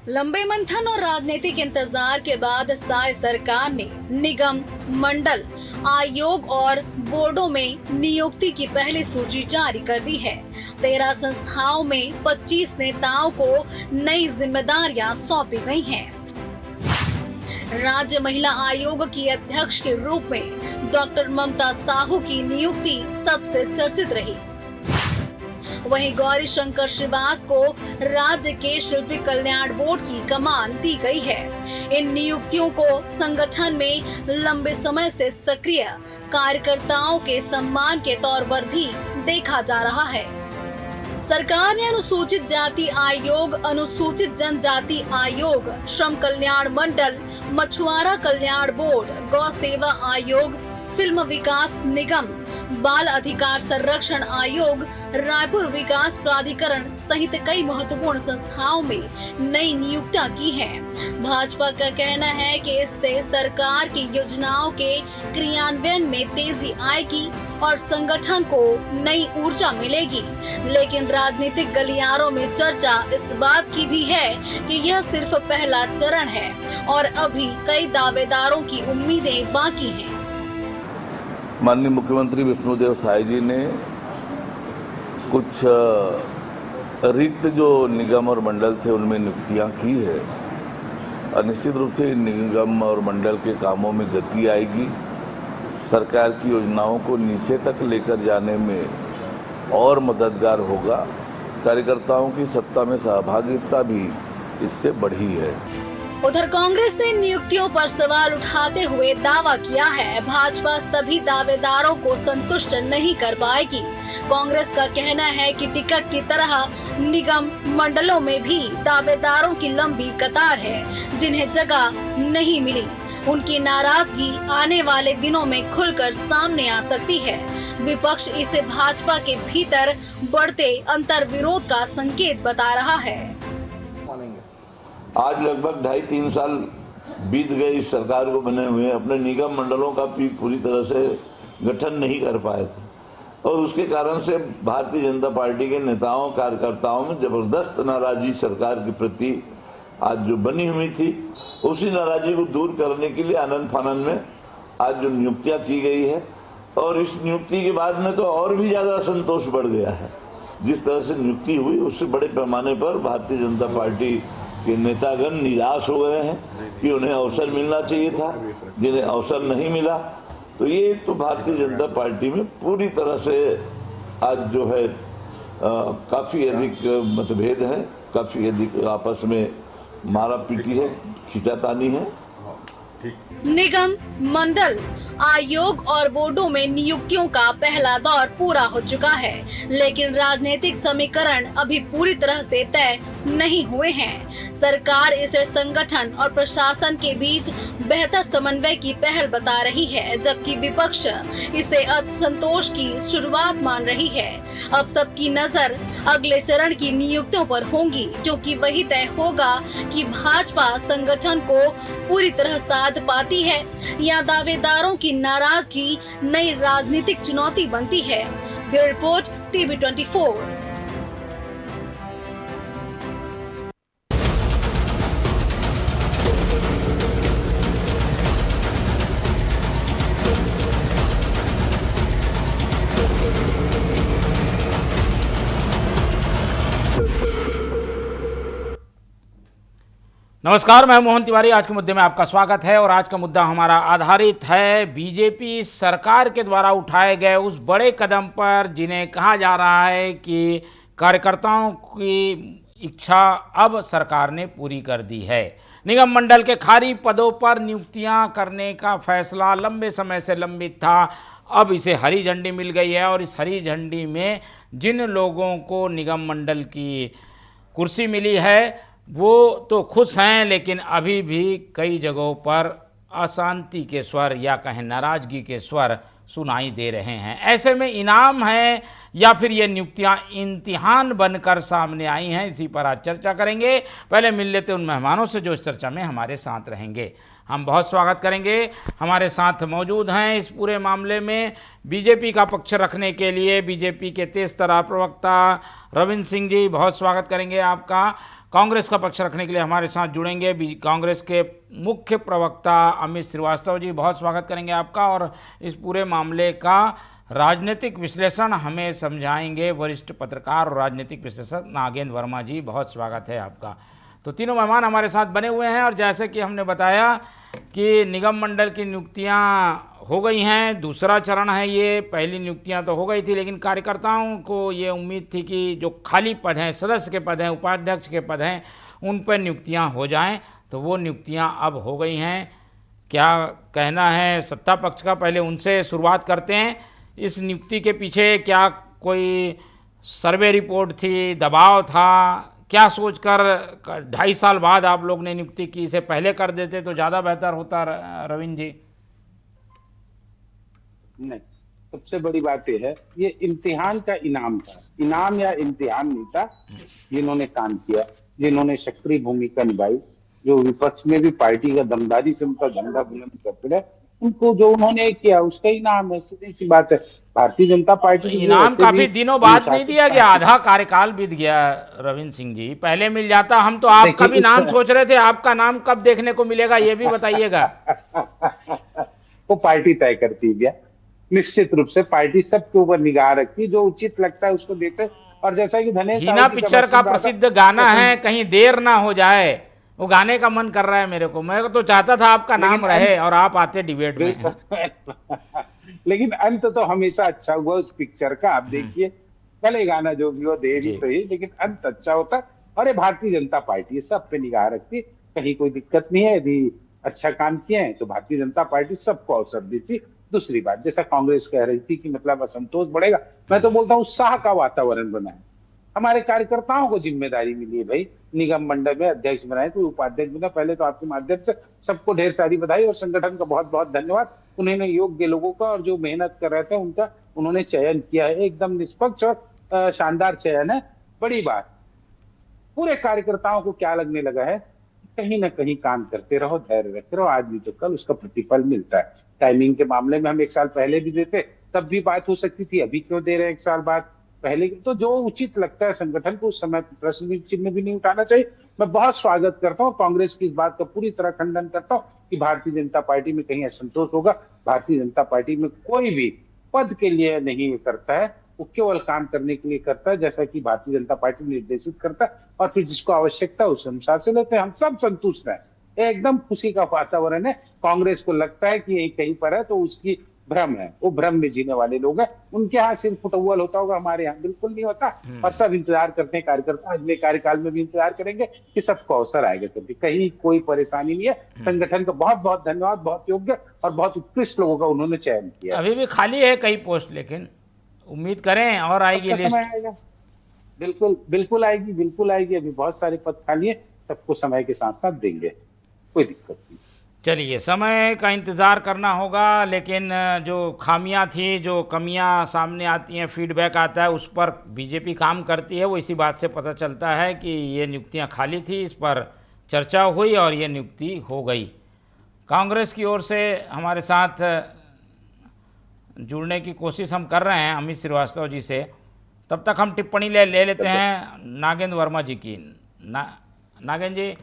लंबे मंथन और राजनीतिक इंतजार के बाद साय सरकार ने निगम, मंडल, आयोग और बोर्डों में नियुक्ति की पहली सूची जारी कर दी है। 13 संस्थाओं में 25 नेताओं को नई जिम्मेदारियां सौंपी गई हैं। राज्य महिला आयोग की अध्यक्ष के रूप में डॉक्टर ममता साहू की नियुक्ति सबसे चर्चित रही। वहीं गौरी शंकर श्रीवास को राज्य के शिल्पी कल्याण बोर्ड की कमान दी गई है। इन नियुक्तियों को संगठन में लंबे समय से सक्रिय कार्यकर्ताओं के सम्मान के तौर पर भी देखा जा रहा है। सरकार ने अनुसूचित जाति आयोग, अनुसूचित जनजाति आयोग, श्रम कल्याण मंडल, मछुआरा कल्याण बोर्ड, गौ सेवा आयोग, फिल्म विकास निगम, बाल अधिकार संरक्षण आयोग, रायपुर विकास प्राधिकरण सहित कई महत्वपूर्ण संस्थाओं में नई नियुक्तियां की हैं। भाजपा का कहना है कि इससे सरकार की योजनाओं के क्रियान्वयन में तेजी आएगी और संगठन को नई ऊर्जा मिलेगी। लेकिन राजनीतिक गलियारों में चर्चा इस बात की भी है कि यह सिर्फ पहला चरण है और अभी कई दावेदारों की उम्मीदें बाकी हैं। माननीय मुख्यमंत्री विष्णुदेव साय जी ने कुछ रिक्त जो निगम और मंडल थे उनमें नियुक्तियां की है और निश्चित रूप से निगम और मंडल के कामों में गति आएगी। सरकार की योजनाओं को नीचे तक लेकर जाने में और मददगार होगा। कार्यकर्ताओं की सत्ता में सहभागिता भी इससे बढ़ी है। उधर कांग्रेस ने नियुक्तियों पर सवाल उठाते हुए दावा किया है, भाजपा सभी दावेदारों को संतुष्ट नहीं कर पाएगी। कांग्रेस का कहना है कि टिकट की तरह निगम मंडलों में भी दावेदारों की लंबी कतार है जिन्हें जगह नहीं मिली। उनकी नाराजगी आने वाले दिनों में खुलकर सामने आ सकती है। विपक्ष इसे भाजपा के भीतर बढ़ते अंतर विरोध का संकेत बता रहा है। आज लगभग 2.5-3 साल बीत गए इस सरकार को बने हुए, अपने निगम मंडलों का भी पूरी तरह से गठन नहीं कर पाए थे और उसके कारण से भारतीय जनता पार्टी के नेताओं कार्यकर्ताओं में जबरदस्त नाराजगी सरकार के प्रति आज जो बनी हुई थी, उसी नाराजगी को दूर करने के लिए आनंद फानन में आज जो नियुक्तियां की गई है और इस नियुक्ति के बाद में तो और भी ज्यादा असंतोष बढ़ गया है। जिस तरह से नियुक्ति हुई उससे बड़े पैमाने पर भारतीय जनता पार्टी के नेतागण निराश हो गए हैं कि उन्हें अवसर मिलना चाहिए था, जिन्हें अवसर नहीं मिला। तो ये तो भारतीय जनता पार्टी में पूरी तरह से आज जो है काफ़ी अधिक मतभेद है, काफ़ी अधिक आपस में मारा पीटी है, खींचातानी है। निगम, मंडल, आयोग और बोर्डों में नियुक्तियों का पहला दौर पूरा हो चुका है, लेकिन राजनीतिक समीकरण अभी पूरी तरह से तय नहीं हुए हैं। सरकार इसे संगठन और प्रशासन के बीच बेहतर समन्वय की पहल बता रही है, जबकि विपक्ष इसे असंतोष की शुरुआत मान रही है। अब सबकी नजर अगले चरण की नियुक्तियों पर होंगी, क्योंकि वही तय होगा कि भाजपा संगठन को पूरी तरह साध पाती है या दावेदारों की नाराजगी नई राजनीतिक चुनौती बनती है। Bureau report, TV 24। नमस्कार, मैं मोहन तिवारी। आज के मुद्दे में आपका स्वागत है और आज का मुद्दा हमारा आधारित है बीजेपी सरकार के द्वारा उठाए गए उस बड़े कदम पर जिन्हें कहा जा रहा है कि कार्यकर्ताओं की इच्छा अब सरकार ने पूरी कर दी है। निगम मंडल के खाली पदों पर नियुक्तियां करने का फैसला लंबे समय से लंबित था, अब इसे हरी झंडी मिल गई है और इस हरी झंडी में जिन लोगों को निगम मंडल की कुर्सी मिली है वो तो खुश हैं, लेकिन अभी भी कई जगहों पर अशांति के स्वर या कहें नाराजगी के स्वर सुनाई दे रहे हैं। ऐसे में इनाम है या फिर ये नियुक्तियां इम्तिहान बनकर सामने आई हैं, इसी पर आज चर्चा करेंगे। पहले मिल लेते उन मेहमानों से जो इस चर्चा में हमारे साथ रहेंगे। हम बहुत स्वागत करेंगे। हमारे साथ मौजूद हैं इस पूरे मामले में बीजेपी का पक्ष रखने के लिए बीजेपी के तेज तर्रार प्रवक्ता रविंद्र सिंह जी, बहुत स्वागत करेंगे आपका। कांग्रेस का पक्ष रखने के लिए हमारे साथ जुड़ेंगे कांग्रेस के मुख्य प्रवक्ता अमित श्रीवास्तव जी। बहुत स्वागत करेंगे आपका, और इस पूरे मामले का राजनीतिक विश्लेषण हमें समझाएंगे वरिष्ठ पत्रकार और राजनीतिक विश्लेषक नागेंद्र वर्मा जी। बहुत स्वागत है आपका। तो तीनों मेहमान हमारे साथ बने हुए हैं, और जैसे कि हमने बताया कि निगम मंडल की नियुक्तियां हो गई हैं, दूसरा चरण है ये। पहली नियुक्तियां तो हो गई थी, लेकिन कार्यकर्ताओं को ये उम्मीद थी कि जो खाली पद हैं, सदस्य के पद हैं, उपाध्यक्ष के पद हैं, उन पर नियुक्तियां हो जाएं। तो वो नियुक्तियां अब हो गई हैं। क्या कहना है सत्ता पक्ष का, पहले उनसे शुरुआत करते हैं। इस नियुक्ति के पीछे क्या कोई सर्वे रिपोर्ट थी, दबाव था, क्या सोचकर 2.5 साल बाद आप लोग ने नियुक्ति की? इसे पहले कर देते तो ज़्यादा बेहतर होता। रविंद्र जी। नहीं, सबसे बड़ी बात यह है, ये इम्तिहान का इनाम था, इनाम या इम्तिहान नहीं था। जिन्होंने काम किया, जिन्होंने सक्रिय भूमिका निभाई, जो विपक्ष में भी पार्टी का दमदारी से उनका झंडा बुलंद करते रहे, उनको जो उन्होंने किया उसका इनाम है। सीधी सी बात है। भारतीय जनता पार्टी इनाम काफी दिनों बाद नहीं दिया गया, आधा कार्यकाल बीत गया। रविंद्र सिंह जी, पहले मिल जाता। हम तो आपका भी नाम सोच रहे थे, आपका नाम कब देखने को मिलेगा ये भी बताइएगा। वो पार्टी तय करती है, निश्चित रूप से पार्टी सबके ऊपर निगाह रखती, जो उचित लगता है उसको देते। और जैसा कि धनेश हीना पिक्चर का प्रसिद्ध गाना है, कहीं देर ना हो जाए, वो गाने का मन कर रहा है मेरे को। मैं तो चाहता था आपका नाम रहे और आप आते डिबेट में। लेकिन अंत तो हमेशा अच्छा हुआ उस पिक्चर का। आप देखिए, भले गाना जो भी हो, देर ही सही, लेकिन अंत अच्छा होता। और ये भारतीय जनता पार्टी सब पे निगाह रखती, कहीं कोई दिक्कत नहीं है। यदि अच्छा काम किए हैं तो भारतीय जनता पार्टी सबको अवसर देती। दूसरी बात, जैसा कांग्रेस कह रही थी कि मतलब असंतोष बढ़ेगा, मैं तो बोलता हूँ उत्साह का वातावरण बनाए। हमारे कार्यकर्ताओं को जिम्मेदारी मिली है भाई, निगम मंडल में अध्यक्ष बनाए, कोई उपाध्यक्ष बना। पहले तो आपके माध्यम से सबको ढेर सारी बधाई, और संगठन का बहुत बहुत धन्यवाद। उन्होंने योग्य लोगों का और जो मेहनत कर रहे थे उनका उन्होंने चयन किया है। एकदम निष्पक्ष और शानदार चयन है। बड़ी बात, पूरे कार्यकर्ताओं को क्या लगने लगा है, कहीं ना कहीं काम करते रहो, धैर्य रखते रहो, आज नहीं तो कल उसका प्रतिफल मिलता है। टाइमिंग के मामले में हम 1 साल पहले भी देते तब भी बात हो सकती थी, अभी क्यों दे रहे हैं 1 साल बाद? पहले तो जो उचित लगता है संगठन को, उस समय प्रश्न चिन्ह भी नहीं उठाना चाहिए। मैं बहुत स्वागत करता हूँ, कांग्रेस की इस बात का पूरी तरह खंडन करता हूँ कि भारतीय जनता पार्टी में कहीं असंतोष होगा। भारतीय जनता पार्टी में कोई भी पद के लिए नहीं करता है, वो केवल काम करने के लिए करता है, जैसा कि भारतीय जनता पार्टी निर्देशित करता है। और फिर जिसको आवश्यकता है उस अनुसार से लेते हैं। हम सब संतुष्ट हैं, एकदम खुशी का वातावरण है। कांग्रेस को लगता है कि यही कहीं पर है तो उसकी भ्रम है, वो भ्रम में जीने वाले लोग हैं। उनके यहाँ सिर्फ फुटबॉल होता होगा, हमारे यहाँ बिल्कुल नहीं होता। और सब इंतजार करते हैं, कार्यकर्ता अगले कार्यकाल में भी इंतजार करेंगे कि सबको अवसर आएगा। कभी कहीं कोई परेशानी नहीं है। संगठन का बहुत बहुत धन्यवाद, बहुत योग्य और बहुत उत्कृष्ट लोगों का उन्होंने चयन किया। अभी भी खाली है कई पोस्ट, लेकिन उम्मीद करें और आएगी लिस्ट। बिल्कुल बिल्कुल आएगी, बिल्कुल आएगी। अभी बहुत सारे पद खाली है, सबको समय के साथ साथ देंगे, कोई दिक्कत नहीं। चलिए, समय का इंतज़ार करना होगा, लेकिन जो खामियां थी, जो कमियां सामने आती हैं, फीडबैक आता है, उस पर बीजेपी काम करती है। वो इसी बात से पता चलता है कि ये नियुक्तियां खाली थी, इस पर चर्चा हुई और ये नियुक्ति हो गई। कांग्रेस की ओर से हमारे साथ जुड़ने की कोशिश हम कर रहे हैं अमित श्रीवास्तव जी से। तब तक हम टिप्पणी ले लेते हैं नागेंद्र वर्मा जी की। नागेंद्र जी,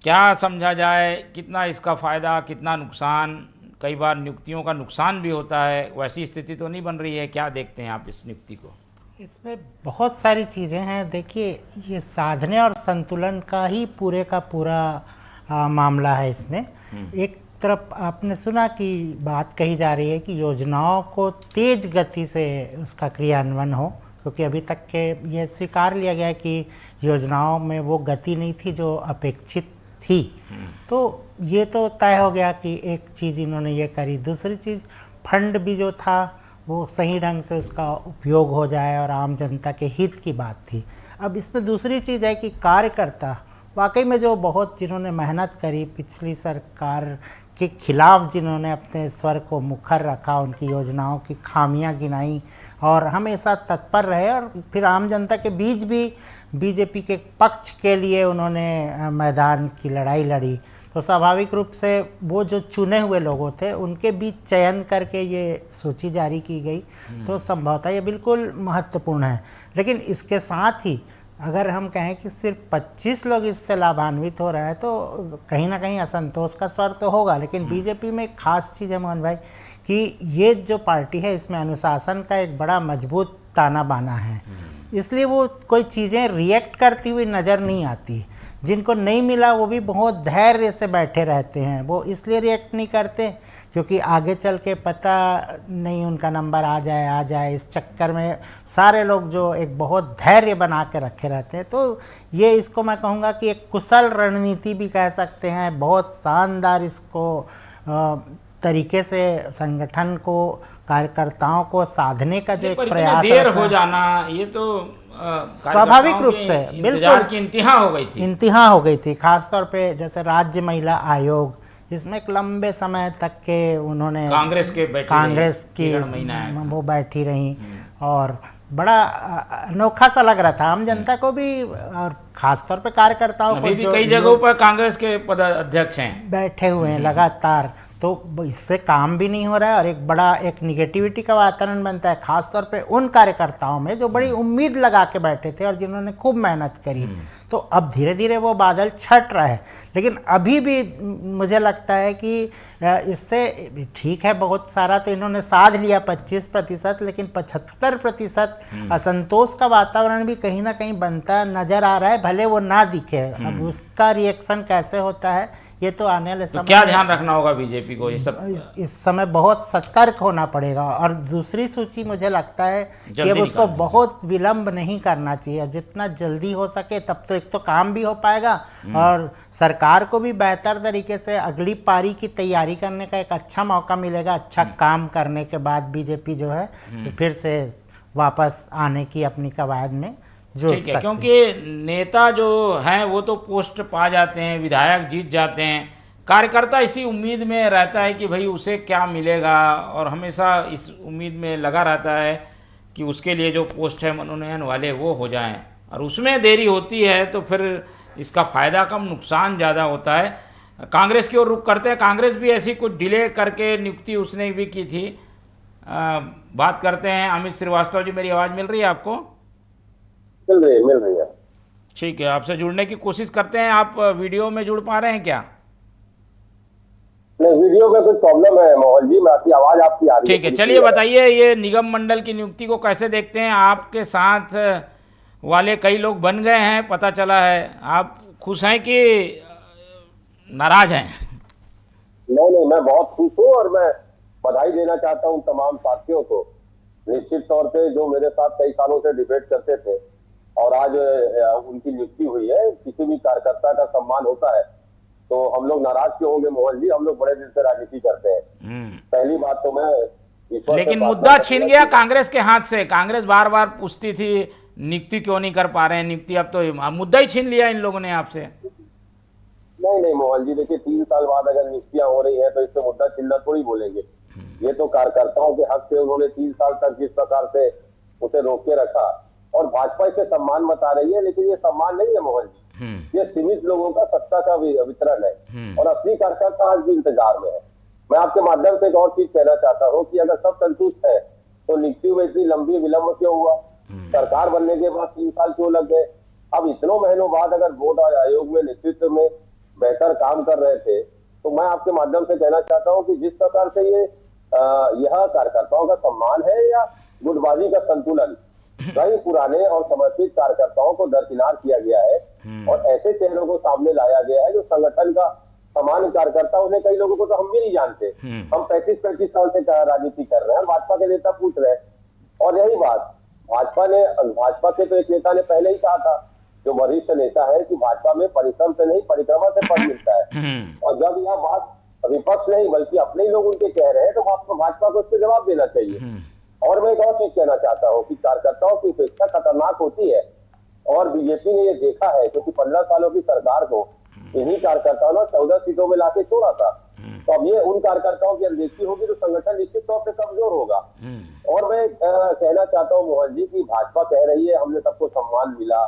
क्या समझा जाए, कितना इसका फ़ायदा, कितना नुकसान? कई बार नियुक्तियों का नुकसान भी होता है, वैसी स्थिति तो नहीं बन रही है। क्या देखते हैं आप इस नियुक्ति को? इसमें बहुत सारी चीज़ें हैं। देखिए, ये साधने और संतुलन का ही पूरे का पूरा मामला है इसमें। एक तरफ आपने सुना कि बात कही जा रही है कि योजनाओं को तेज गति से उसका क्रियान्वयन हो, क्योंकि अभी तक के ये स्वीकार लिया गया कि योजनाओं में वो गति नहीं थी जो अपेक्षित थी। तो ये तो तय हो गया कि एक चीज़ इन्होंने ये करी। दूसरी चीज़, फंड भी जो था वो सही ढंग से उसका उपयोग हो जाए और आम जनता के हित की बात थी। अब इसमें दूसरी चीज़ है कि कार्यकर्ता वाकई में जो बहुत जिन्होंने मेहनत करी, पिछली सरकार के खिलाफ जिन्होंने अपने स्वर को मुखर रखा, उनकी योजनाओं की खामियां गिनाई और हमेशा तत्पर रहे, और फिर आम जनता के बीच भी बीजेपी के पक्ष के लिए उन्होंने मैदान की लड़ाई लड़ी। तो स्वाभाविक रूप से वो जो चुने हुए लोगों थे उनके बीच चयन करके ये सूची जारी की गई। तो संभवतः ये बिल्कुल महत्वपूर्ण है। लेकिन इसके साथ ही अगर हम कहें कि सिर्फ 25 लोग इससे लाभान्वित हो रहे हैं तो कहीं ना कहीं असंतोष का स्वर तो होगा, लेकिन बीजेपी में एक खास चीज़ है मोहन भाई कि ये जो पार्टी है इसमें अनुशासन का एक बड़ा मजबूत ताना बाना है, इसलिए वो कोई चीज़ें रिएक्ट करती हुई नज़र नहीं आती। जिनको नहीं मिला वो भी बहुत धैर्य से बैठे रहते हैं, वो इसलिए रिएक्ट नहीं करते क्योंकि आगे चल के पता नहीं उनका नंबर आ जाए, इस चक्कर में सारे लोग जो एक बहुत धैर्य बना के रखे रहते हैं। तो ये इसको मैं कहूँगा कि एक कुशल रणनीति भी कह सकते हैं, बहुत शानदार इसको तरीके से संगठन को, कार्यकर्ताओं को साधने का जो एक प्रयास देर हो जाना, ये तो स्वाभाविक रूप से बिल्कुल की इंतहा हो गई थी। खासतौर पे जैसे राज्य महिला आयोग, इसमें एक लंबे समय तक के उन्होंने कांग्रेस की वो बैठी रही और बड़ा अनोखा सा लग रहा था आम जनता को भी और खासतौर पे कार्यकर्ताओं को। भी कई जगहों पर कांग्रेस के पदाध्यक्ष हैं बैठे हुए हैं लगातार, तो इससे काम भी नहीं हो रहा है और एक निगेटिविटी का वातावरण बनता है, खासतौर पे उन कार्यकर्ताओं में जो बड़ी उम्मीद लगा के बैठे थे और जिन्होंने खूब मेहनत करी। तो अब धीरे धीरे वो बादल छट रहा है, लेकिन अभी भी मुझे लगता है कि इससे ठीक है, बहुत सारा तो इन्होंने साध लिया 25%, लेकिन 75% असंतोष का वातावरण भी कहीं ना कहीं बनता नजर आ रहा है, भले वो ना दिखे। अब उसका रिएक्शन कैसे होता है ये तो आने वाले समय क्या ध्यान रखना होगा बीजेपी को, ये सब इस समय बहुत सतर्क होना पड़ेगा। और दूसरी सूची मुझे लगता है कि अब उसको बहुत विलंब नहीं करना चाहिए, जितना जल्दी हो सके तब तो एक तो काम भी हो पाएगा और सरकार को भी बेहतर तरीके से अगली पारी की तैयारी करने का एक अच्छा मौका मिलेगा। अच्छा काम करने के बाद बीजेपी जो है फिर से वापस आने की अपनी कवायद में ठीक है, क्योंकि नेता जो हैं वो तो पोस्ट पा जाते हैं, विधायक जीत जाते हैं, कार्यकर्ता इसी उम्मीद में रहता है कि भाई उसे क्या मिलेगा और हमेशा इस उम्मीद में लगा रहता है कि उसके लिए जो पोस्ट है मनोनयन वाले वो हो जाएं, और उसमें देरी होती है तो फिर इसका फ़ायदा कम नुकसान ज़्यादा होता है। कांग्रेस की ओर रुख करते हैं, कांग्रेस भी ऐसी कुछ डिले करके नियुक्ति उसने भी की थी। बात करते हैं अमित श्रीवास्तव जी, मेरी आवाज़ मिल रही है आपको? मिल रही है। ठीक है, आपसे जुड़ने की कोशिश करते हैं। आप वीडियो में जुड़ पा रहे हैं क्या? नहीं, वीडियो में कुछ प्रॉब्लम है मोहन जी, मैं आपकी आवाज आपकी आ रही है। ठीक है, चलिए बताइए ये निगम मंडल की नियुक्ति को कैसे देखते हैं? आपके साथ वाले कई लोग बन गए हैं, पता चला है, आप खुश हैं कि नाराज हैं? नहीं, मैं बहुत खुश हूँ और मैं बधाई देना चाहता हूँ तमाम साथियों को। निश्चित तौर पे जो मेरे साथ कई सालों से डिबेट करते थे और आज उनकी नियुक्ति हुई है, किसी भी कार्यकर्ता का सम्मान होता है तो हम लोग नाराज क्यों होंगे मोहन जी? हम लोग बड़े दिन से राजनीति करते हैं। पहली बात तो मैं लेकिन मुद्दा छीन गया कांग्रेस के हाथ से। कांग्रेस बार बार पूछती थी नियुक्ति क्यों नहीं कर पा रहे हैं नियुक्ति, अब तो मुद्दा ही छीन लिया इन लोगों ने आपसे। नहीं मोहन जी, देखिए 3 साल बाद अगर नियुक्तियां हो रही है तो इससे मुद्दा छीनना थोड़ी बोलेंगे। ये तो कार्यकर्ताओं के हक से उन्होंने 3 साल तक जिस प्रकार से उसे रोक के रखा और भाजपा इसे सम्मान बता रही है, लेकिन ये सम्मान नहीं है मोहन जी, ये सीमित लोगों का सत्ता का वितरण है और असली कार्यकर्ता आज भी इंतजार में है। मैं आपके माध्यम से एक और चीज कहना चाहता हूँ कि अगर सब संतुष्ट है तो नियुक्ति में इतनी लंबी विलंब क्यों हुआ? सरकार बनने के बाद 3 साल क्यों लग गए? अब इतनों महीनों बाद अगर बोर्ड आयोग में नेतृत्व में बेहतर काम कर रहे थे तो मैं आपके माध्यम से कहना चाहता हूँ कि जिस प्रकार से यह कार्यकर्ताओं का सम्मान है या गुटबाजी का संतुलन, कई पुराने और समर्पित कार्यकर्ताओं को दरकिनार किया गया है और ऐसे चेहरों को सामने लाया गया है जो संगठन का सामान्य कार्यकर्ता, उन्हें कई लोगों को तो हम भी नहीं जानते। हम 35 साल से राजनीति कर रहे हैं, भाजपा के नेता पूछ रहे हैं। और यही बात भाजपा के तो एक नेता ने पहले ही कहा था, जो वरिष्ठ नेता है, कि भाजपा में परिश्रम से नहीं परिक्रमा से पद मिलता है। और जब यह बात विपक्ष नहीं बल्कि अपने ही लोग उनके कह रहे हैं तो भाजपा को उसके जवाब देना चाहिए। और मैं एक और चीज कहना चाहता हूँ कि कार्यकर्ताओं की उपेक्षा खतरनाक होती है और बीजेपी ने ये देखा है, क्योंकि 15 सालों की सरकार को इन्हीं कार्यकर्ताओं ने 14 सीटों में लाके छोड़ा था। तो अब ये उन कार्यकर्ताओं की अनदेखी होगी तो संगठन निश्चित तौर पर कमजोर होगा। और मैं कहना चाहता हूँ मोहन जी की भाजपा कह रही है हमने सबको सम्मान मिला,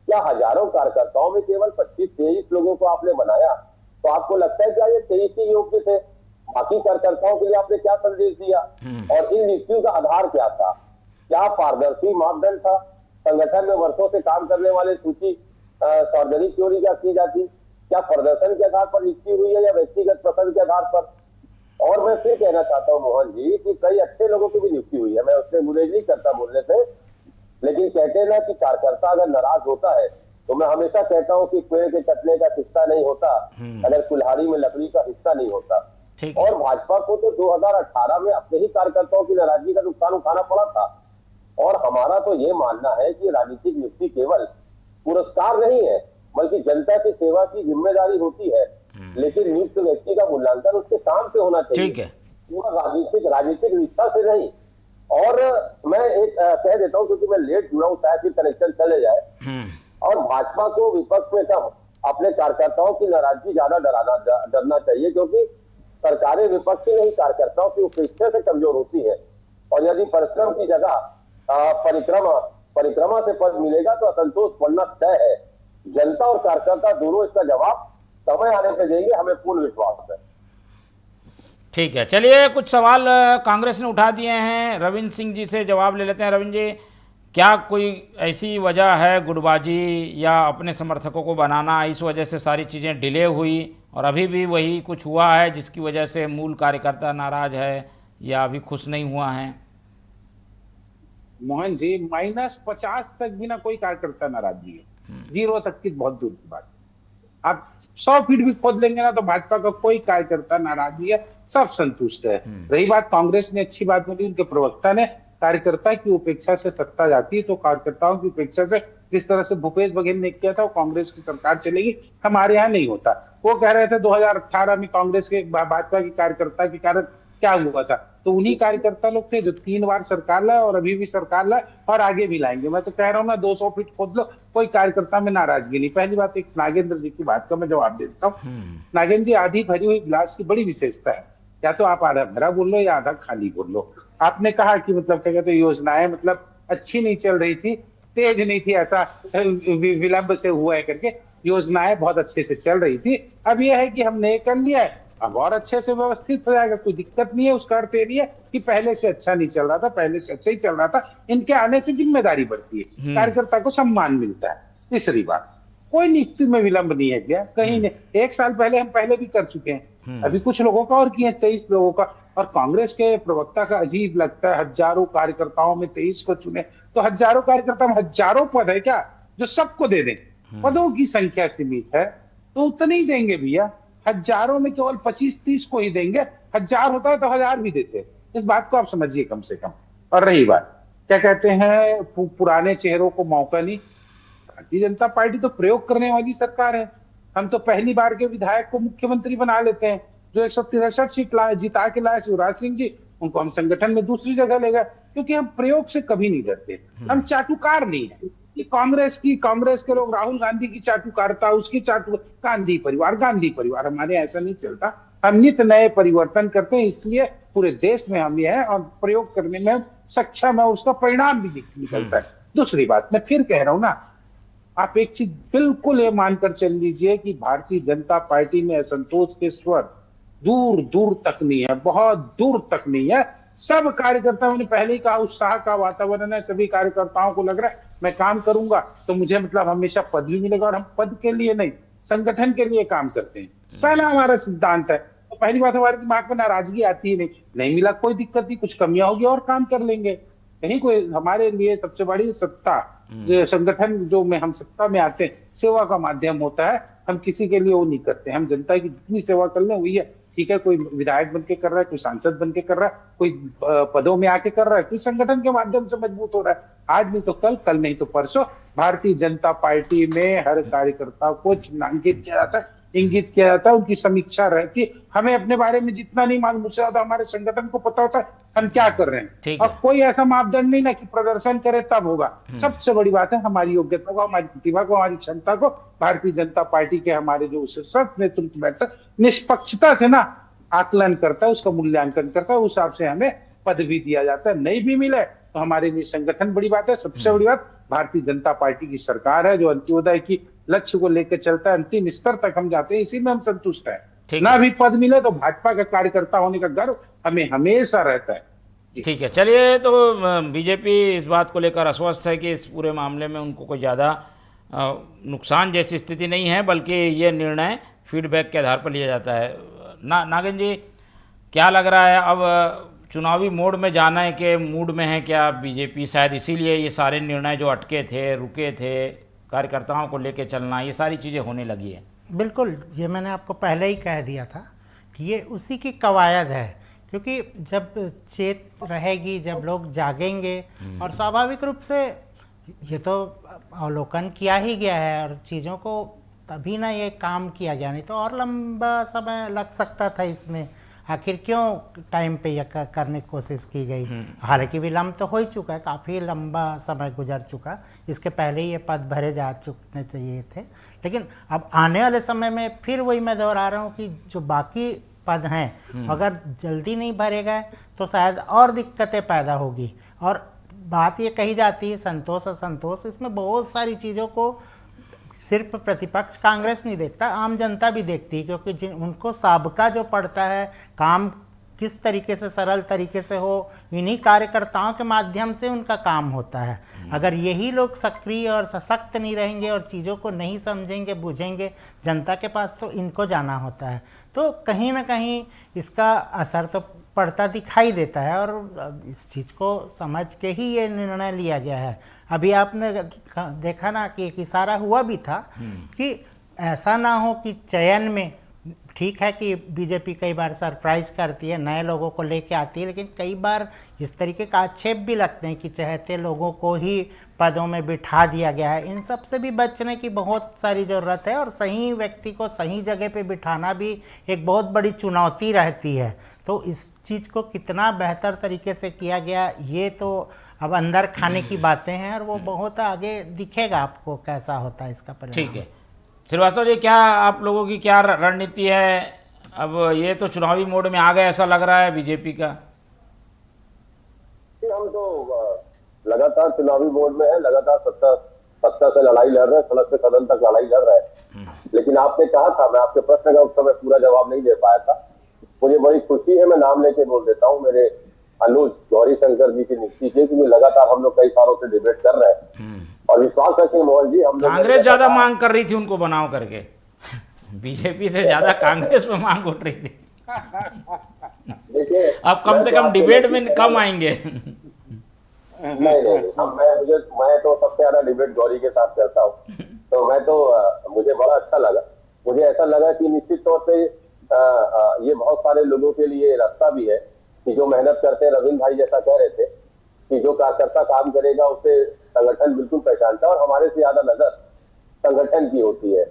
क्या हजारों कार्यकर्ताओं में केवल 25-23 लोगों को आपने बनाया? तो आपको लगता है क्या ये 23 ही योग्य थे? बाकी कार्यकर्ताओं के लिए आपने क्या संदेश दिया? और इन नियुक्तियों का आधार क्या था? क्या पारदर्शी मापदंड था? संगठन में वर्षों से काम करने वाले सूची सार्वजनिक क्यों नहीं की जाती? क्या प्रदर्शन के आधार पर नियुक्ति हुई है या व्यक्तिगत पसंद के आधार पर? और मैं फिर कहना चाहता हूं मोहन जी कि कई अच्छे लोगों की भी नियुक्ति हुई है, मैं उससे गुरेज नहीं करता बोलने से, लेकिन कहते हैं ना कि कार्यकर्ता अगर नाराज होता है तो मैं हमेशा कहता हूं कि पेड़ के कटने का हिस्सा नहीं होता अगर कुल्हाड़ी में लकड़ी का हिस्सा नहीं होता। और भाजपा को तो 2018 में अपने ही कार्यकर्ताओं की नाराजगी का नुकसान उठाना पड़ा था। और हमारा तो ये मानना है कि राजनीतिक नियुक्ति केवल पुरस्कार नहीं है बल्कि जनता की सेवा की जिम्मेदारी होती है, लेकिन नियुक्त व्यक्ति का मूल्यांकन उसके काम से होना चाहिए, ठीक है, पूरा राजनीतिक निष्ठा से नहीं। और मैं एक कह देता हूं क्योंकि मैं लेट जुड़ा हूं, शायद फिर कनेक्शन चले जाए। और भाजपा को विपक्ष में कम अपने कार्यकर्ताओं की नाराजगी ज्यादा डरना चाहिए, क्योंकि सरकारें विपक्ष की नहीं कार्यकर्ताओं की उपेक्षा से कमजोर होती है। और यदि परिश्रम की जगह परिक्रमा से पद मिलेगा तो असंतोष बढ़ना तय है। जनता और कार्यकर्ता दोनों इसका जवाब समय आने पर देंगे, हमें पूर्ण विश्वास है। ठीक है, चलिए कुछ सवाल कांग्रेस ने उठा दिए हैं, रविंद्र सिंह जी से जवाब ले लेते हैं। रविंद्र जी, क्या कोई ऐसी वजह है गुटबाजी या अपने समर्थकों को बनाना, इस वजह से सारी चीज़ें डिले हुई और अभी भी वही कुछ हुआ है जिसकी वजह से मूल कार्यकर्ता नाराज है या अभी खुश नहीं हुआ है? मोहन जी, -50 तक भी ना कोई कार्यकर्ता नाराज नहीं है, 0 तक की बहुत दूर की बात। आप 100 फीट भी खोद लेंगे ना तो भाजपा का कोई कार्यकर्ता नाराज नहीं है, सब संतुष्ट है। रही बात कांग्रेस ने, अच्छी बात बोली उनके प्रवक्ता ने, कार्यकर्ता की उपेक्षा से सत्ता जाती है, तो कार्यकर्ताओं की उपेक्षा से जिस तरह से भूपेश बघेल ने किया था वो कांग्रेस की सरकार चलेगी, हमारे यहाँ नहीं होता। वो कह रहे थे 2018 में कांग्रेस के भाजपा के कार्यकर्ता के कारण क्या हुआ था, तो उन्हीं कार्यकर्ता लोग थे जो 3 बार सरकार लाए और अभी भी सरकार लाए और आगे भी लाएंगे। मैं तो कह रहा हूँ ना, 200 फीट खोद लो, कोई कार्यकर्ता में नाराजगी नहीं। पहली बात, एक नागेंद्र जी की बात का मैं जवाब देता हूँ। नागेंद्र जी, आधी भरी हुई गिलास की बड़ी विशेषता है, या तो आप आधा भरा बोल लो या आधा खाली बोल लो। आपने कहा कि मतलब क्या कहते हैं, योजनाएं मतलब अच्छी नहीं चल रही थी, तेज नहीं थी, ऐसा विलंब से हुआ है करके, योजनाएं बहुत अच्छे से चल रही थी। अब यह है कि हमने कर लिया है, अब और अच्छे से व्यवस्थित हो जाएगा, कोई दिक्कत नहीं है। उसका अर्थ ये नहीं है कि पहले से अच्छा नहीं चल रहा था, पहले से अच्छा ही चल रहा था। इनके आने से जिम्मेदारी बढ़ती है, कार्यकर्ता को सम्मान मिलता है। तीसरी बात, कोई नियुक्ति में विलंब नहीं है क्या, कहीं नहीं। 1 साल पहले हम पहले भी कर चुके हैं, अभी कुछ लोगों का और किए, 23 लोगों का। और कांग्रेस के प्रवक्ता का अजीब लगता है, हजारों कार्यकर्ताओं में 23 को चुने, तो हजारों कार्यकर्ता में हजारों पद है क्या जो सबको दे दें? पदों की संख्या सीमित है तो उतने ही देंगे भैया, हजारों में केवल 25-30 को ही देंगे। 1000 होता है तो 1000 भी देते, इस बात को आप समझिए कम से कम। और रही बात, क्या कहते हैं, पुराने चेहरों को मौका नहीं। भारतीय जनता पार्टी तो प्रयोग करने वाली सरकार है। हम तो पहली बार के विधायक को मुख्यमंत्री बना लेते हैं, जो 163 सीट जिता के लाए शिवराज सिंह जी, उनको हम संगठन में दूसरी जगह ले गए, क्योंकि हम प्रयोग से कभी नहीं डरते। हम चाटुकार नहीं है कि कांग्रेस के लोग राहुल गांधी की चाटुकारता, उसकी गांधी परिवार, हमारे ऐसा नहीं चलता। हम नित नए परिवर्तन करते हैं, इसलिए पूरे देश में हम ये है और प्रयोग करने में सक्षम है, उसका परिणाम भी निकलता है। दूसरी बात, मैं फिर कह रहा हूं ना, आप एक चीज बिल्कुल ये मानकर चल लीजिए कि भारतीय जनता पार्टी में असंतोष के स्वर दूर दूर तक नहीं है, बहुत दूर तक नहीं है। सब कार्यकर्ताओं ने पहले ही कहा, उत्साह का वातावरण है, सभी कार्यकर्ताओं को लग रहा है मैं काम करूंगा तो मुझे मतलब हमेशा पद भी मिलेगा। और हम पद के लिए नहीं, संगठन के लिए काम करते हैं, पहला हमारा सिद्धांत है। तो पहली बात, हमारे दिमाग में नाराजगी आती ही नहीं मिला कोई दिक्कत नहीं, कुछ कमियां होगी और काम कर लेंगे। कहीं कोई हमारे लिए सबसे बड़ी सत्ता, संगठन जो में हम सत्ता में आते हैं, सेवा का माध्यम होता है। हम किसी के लिए वो नहीं करते, हम जनता की जितनी सेवा कर लें वही है। ठीक है, कोई विधायक बन के कर रहा है, कोई सांसद बन के कर रहा है, कोई पदों में आके कर रहा है, कोई संगठन के माध्यम से मजबूत हो रहा है। आज नहीं तो कल नहीं तो परसों भारतीय जनता पार्टी में हर कार्यकर्ता को चिन्हांकित किया जाता है, इंगित किया जाता है, उनकी समीक्षा रहती है। हमें अपने बारे में जितना नहीं मालूम, उससे ज्यादा हमारे संगठन को पता होता है हम क्या कर रहे हैं। और कोई ऐसा मापदंड नहीं ना कि प्रदर्शन करे तब होगा। सबसे बड़ी बात है हमारी योग्यता को, हमारी प्रतिभा को, हमारी क्षमता को भारतीय जनता पार्टी के हमारे जो शीर्षक नेतृत्व बैठता निष्पक्षता से ना आकलन करता है, उसका मूल्यांकन करता है, उस हिसाब से हमें पद भी दिया जाता है। नहीं भी मिले तो हमारे लिए संगठन बड़ी बात है। सबसे बड़ी बात, भारतीय जनता पार्टी की सरकार है जो अंत्योदय की लक्ष्य को लेकर चलता है, अंतिम स्तर तक हम जाते हैं, इसी में हम संतुष्ट हैं। ना भी पद मिले तो भाजपा का कार्यकर्ता होने का गर्व हमें हमेशा रहता है। ठीक है, चलिए। तो बीजेपी इस बात को लेकर आश्वस्त है कि इस पूरे मामले में उनको कोई ज़्यादा नुकसान जैसी स्थिति नहीं है, बल्कि ये निर्णय फीडबैक के आधार पर लिया जाता है। नागिन जी, क्या लग रहा है, अब चुनावी मोड में जाने के मूड में है क्या बीजेपी? शायद इसीलिए ये सारे निर्णय जो अटके थे, रुके थे, कार्यकर्ताओं को लेके चलना, ये सारी चीज़ें होने लगी है। बिल्कुल, ये मैंने आपको पहले ही कह दिया था कि ये उसी की कवायद है, क्योंकि जब चेत रहेगी, जब लोग जागेंगे, और स्वाभाविक रूप से ये तो अवलोकन किया ही गया है और चीज़ों को तभी ना ये काम किया गया, नहीं तो और लंबा समय लग सकता था इसमें। आखिर क्यों टाइम पे यह करने की कोशिश की गई? हालांकि विलम्ब तो हो ही चुका है, काफ़ी लंबा समय गुजर चुका, इसके पहले ही ये पद भरे जा चुकने चाहिए थे। लेकिन अब आने वाले समय में फिर वही मैं दोहरा रहा हूँ कि जो बाकी पद हैं अगर जल्दी नहीं भरे गए तो शायद और दिक्कतें पैदा होगी। और बात ये कही जाती है संतोष असंतोष, इसमें बहुत सारी चीज़ों को सिर्फ प्रतिपक्ष कांग्रेस नहीं देखता, आम जनता भी देखती है, क्योंकि उनको साबका जो पड़ता है, काम किस तरीके से सरल तरीके से हो, इन्हीं कार्यकर्ताओं के माध्यम से उनका काम होता है। अगर यही लोग सक्रिय और सशक्त नहीं रहेंगे और चीज़ों को नहीं समझेंगे बुझेंगे, जनता के पास तो इनको जाना होता है, तो कहीं ना कहीं इसका असर तो पड़ता दिखाई देता है। और इस चीज़ को समझ के ही ये निर्णय लिया गया है। अभी आपने देखा ना कि एक इशारा हुआ भी था कि ऐसा ना हो कि चयन में, ठीक है कि बीजेपी कई बार सरप्राइज करती है, नए लोगों को लेके आती है, लेकिन कई बार इस तरीके का आक्षेप भी लगते हैं कि चहेते लोगों को ही पदों में बिठा दिया गया है। इन सब से भी बचने की बहुत सारी ज़रूरत है और सही व्यक्ति को सही जगह पे बिठाना भी एक बहुत बड़ी चुनौती रहती है। तो इस चीज़ को कितना बेहतर तरीके से किया गया, ये तो अब अंदर खाने की बातें हैं और वो बहुत आगे दिखेगा आपको कैसा होता है इसका परिणाम। ठीक है, श्रीवास्तव जी, क्या आप लोगों की क्या रणनीति है? अब ये तो चुनावी मोड में आ गए ऐसा लग रहा है बीजेपी का। हम तो लगातार चुनावी मोड में है, लगातार सत्ता से लड़ाई लड़ रहे हैं, सड़क से सदन तक लड़ाई लड़ रहे हैं। लेकिन आपने कहा था, मैं आपके प्रश्न का उस समय पूरा जवाब नहीं दे पाया था। मुझे बड़ी खुशी है, मैं नाम लेके बोल देता हूँ, मेरे अनुज गौरी शंकर जी की नियुक्ति की, क्योंकि लगातार हम लोग कई सालों से डिबेट कर रहे हैं और विश्वास रखें मोहन जी, हम लोग कांग्रेस ज्यादा मांग कर रही थी उनको बनाओ करके, बीजेपी से ज्यादा कांग्रेस में मांग उठ रही थी। देखिए, अब कम से कम डिबेट में कम आएंगे। नहीं, मैं तो सबसे ज्यादा डिबेट गौरी के साथ करता हूँ, तो मैं तो मुझे बड़ा अच्छा लगा। मुझे ऐसा लगा कि निश्चित तौर पे ये बहुत सारे लोगों के लिए रास्ता भी है कि जो मेहनत करते हैं, रविंद्र भाई जैसा कह रहे थे कि जो कार्यकर्ता काम करेगा उसे संगठन बिल्कुल पहचानता है और हमारे से ज्यादा नजर संगठन की होती है।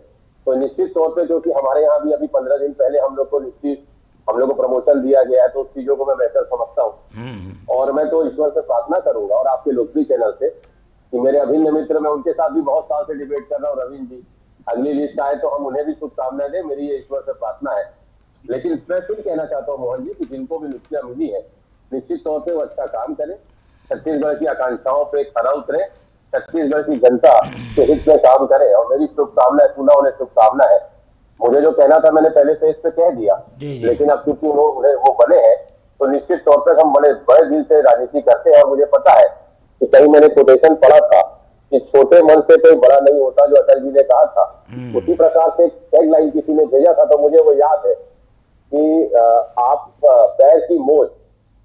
तो निश्चित तौर पे, क्योंकि हमारे यहाँ भी अभी 15 दिन पहले हम लोग को प्रमोशन दिया गया है, तो उस चीजों को मैं बेहतर समझता हूँ। और मैं तो ईश्वर से प्रार्थना करूंगा और आपके लोकप्रिय चैनल से कि मेरे अभिन्न मित्र, मैं उनके साथ भी बहुत साल से डिबेट कर रहा हूँ, रविंद्र जी, अगली लिस्ट आए तो हम उन्हें भी शुभकामनाएं दें, मेरी ये ईश्वर से प्रार्थना है। लेकिन मैं फिर कहना चाहता हूँ मोहन जी कि जिनको भी नियुक्तियां मिली है, निश्चित तौर पे वो अच्छा काम करें, छत्तीसगढ़ की आकांक्षाओं पे खरा उतरे, छत्तीसगढ़ की जनता के हित में काम करें और मेरी शुभकामनाएं, पुनः उन्हें शुभकामना है। मुझे जो कहना था मैंने पहले से इस पे कह दिया, लेकिन अब क्योंकि वो बने हैं तो निश्चित तौर पर हम बड़े बड़े दिल से राजनीति करते हैं। और मुझे पता है कि कहीं मैंने कोटेशन पढ़ा था कि छोटे मन से कोई बड़ा नहीं होता, जो अटल जी ने कहा था, उसी प्रकार से टैग लाइन किसी ने भेजा था, तो मुझे वो याद है कि आप पैर की मोच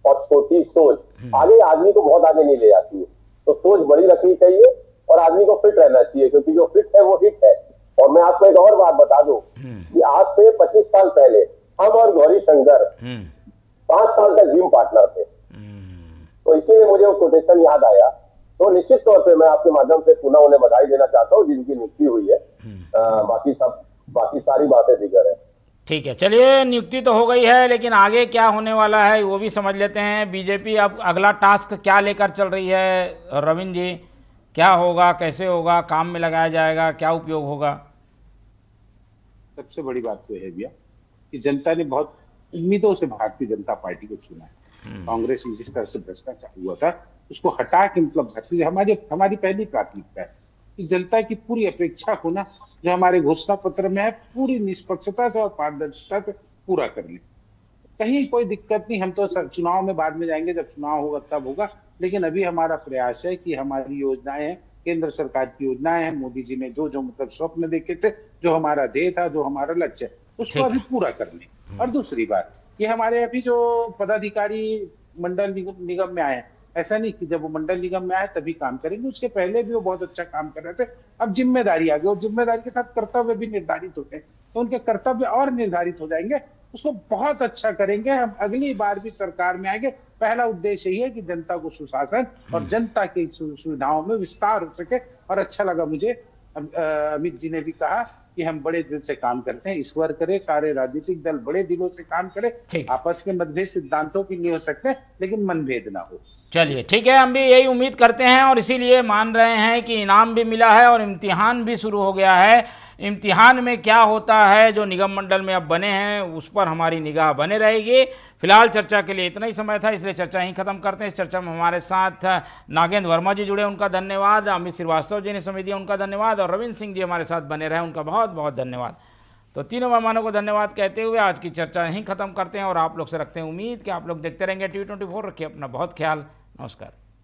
और छोटी सोच आगे आदमी को बहुत आगे नहीं ले जाती है। तो सोच बड़ी रखनी चाहिए और आदमी को फिट रहना चाहिए, क्योंकि जो फिट है वो हिट है। और मैं आपको एक और बात बता दूं कि आज से 25 साल पहले हम और गौरी शंकर 5 साल तक जिम पार्टनर थे, तो इसीलिए मुझे वो कोटेशन याद आया। तो निश्चित तौर पे मैं आपके माध्यम से पुनः उन्हें बधाई देना चाहता हूँ जिनकी नियुक्ति हुई है। बाकी सारी बातें दिगर है। ठीक है, चलिए, नियुक्ति तो हो गई है, लेकिन आगे क्या होने वाला है वो भी समझ लेते हैं। बीजेपी अब अगला टास्क क्या लेकर चल रही है रविंद्र जी? क्या होगा, कैसे होगा, काम में लगाया जाएगा, क्या उपयोग होगा? सबसे बड़ी बात तो है भैया कि जनता ने बहुत उम्मीदों से भारतीय जनता पार्टी को चुना है। कांग्रेस में जिस तरह से भ्रष्टाचार हुआ था उसको हटा के, मतलब हमारी पहली प्राथमिकता है कि जनता की पूरी अपेक्षा को ना, जो हमारे घोषणा पत्र में है, पूरी निष्पक्षता से और पारदर्शिता से पूरा कर ले। कहीं कोई दिक्कत नहीं, हम तो चुनाव में बाद में जाएंगे, जब चुनाव होगा तब होगा। लेकिन अभी हमारा प्रयास है कि हमारी योजनाएं हैं, केंद्र सरकार की योजनाएं हैं, मोदी जी ने जो जो मतलब स्वप्न देखे थे, जो हमारा ध्येय था, जो हमारा लक्ष्य है, उसको ठीक अभी है। पूरा करने। और दूसरी बात, ये हमारे अभी जो पदाधिकारी मंडल निगम में आए हैं, ऐसा नहीं कि जब वो मंडल निगम में आए तभी काम करेंगे, उसके पहले भी वो बहुत अच्छा काम कर रहे थे। अब जिम्मेदारी आ गई और जिम्मेदारी के साथ कर्तव्य भी निर्धारित होते हैं, तो उनके कर्तव्य और निर्धारित हो जाएंगे, उसको बहुत अच्छा करेंगे। हम अगली बार भी सरकार में आएंगे, पहला उद्देश्य यही है कि जनता को सुशासन और जनता की सुविधाओं में विस्तार हो सके। और अच्छा लगा मुझे अमित जी ने भी कहा कि हम बड़े दिल से काम करते हैं, ईश्वर करे सारे राजनीतिक दल बड़े दिलों से काम करें, ठीक। आपस में मतभेद सिद्धांतों की नहीं हो सकते, लेकिन मनभेद ना हो। चलिए ठीक है, हम भी यही उम्मीद करते हैं और इसीलिए मान रहे हैं कि इनाम भी मिला है और इम्तिहान भी शुरू हो गया है। इम्तिहान में क्या होता है जो निगम मंडल में अब बने हैं उस पर हमारी निगाह बने रहेगी। फिलहाल चर्चा के लिए इतना ही समय था, इसलिए चर्चा यहीं ख़त्म करते हैं। इस चर्चा में हमारे साथ नागेंद्र वर्मा जी जुड़े, उनका धन्यवाद। अमित श्रीवास्तव जी ने समय दिया, उनका धन्यवाद। और रविंद्र सिंह जी हमारे साथ बने रहे, उनका बहुत बहुत धन्यवाद। तो तीनों मेहमानों को धन्यवाद कहते हुए आज की चर्चा यहीं ख़त्म करते हैं और आप लोग से रखते हैं उम्मीद कि आप लोग देखते रहेंगे TV24। रखिए अपना बहुत ख्याल। नमस्कार।